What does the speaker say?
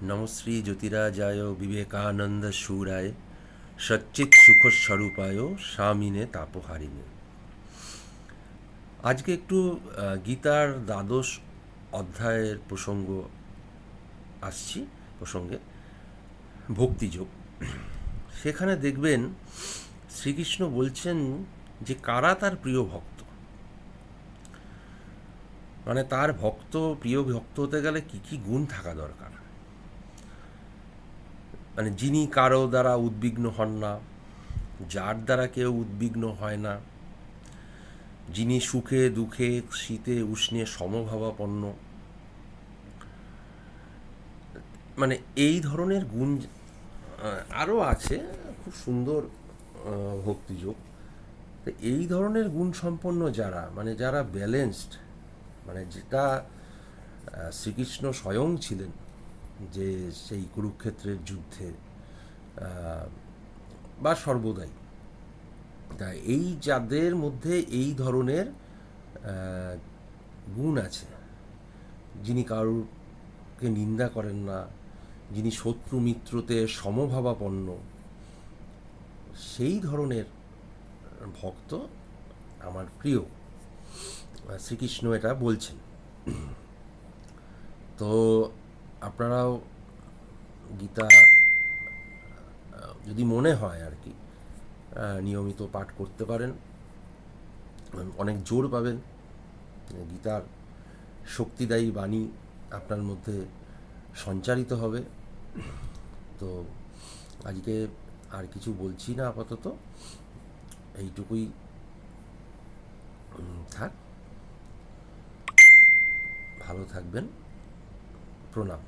নমশ্রী জ্যোতিরাজায় বিবেকানন্দ সুরায় সচ্চিৎ সুখস্বরূপায় স্বামিনে তাপহারিণে। আজকে একটু গীতার দ্বাদশ অধ্যায়ের প্রসঙ্গে ভক্তিযোগ। সেখানে দেখবেন শ্রীকৃষ্ণ বলছেন যে কারা তার প্রিয় ভক্ত, মানে তার প্রিয় ভক্ত হতে গেলে কি কি গুণ থাকা দরকার। মানে যিনি কারো দ্বারা উদ্বিগ্ন হন না, যার দ্বারা কেউ উদ্বিগ্ন হয় না, যিনি সুখে দুঃখে শীতে উষ্ণে সমভাবাপন্ন, মানে এই ধরনের গুণ আরও আছে। খুব সুন্দর ভক্তিযোগ। তো এই ধরনের গুণ সম্পন্ন যারা, মানে যারা ব্যালেন্সড, মানে যেটা শ্রীকৃষ্ণ স্বয়ং ছিলেন যে সেই কুরুক্ষেত্রের যুদ্ধে বা সর্বদাই, তাই এই যাদের মধ্যে এই ধরনের গুণ আছে, যিনি কারুরকে নিন্দা করেন না, যিনি শত্রু মিত্রতে সমভাবাপন্ন, সেই ধরনের ভক্ত আমার প্রিয়। শ্রীকৃষ্ণ এটা বলছেন। তো আপনারাও গীতা যদি মনে হয় আর কি নিয়মিত পাঠ করতে পারেন, অনেক জোর পাবেন। গীতার শক্তিদায়ী বাণী আপনার মধ্যে সঞ্চারিত হবে। তো আজকে আর কিছু বলছি না, আপাতত এইটুকুই থাক। ভালো থাকবেন। প্রণাম।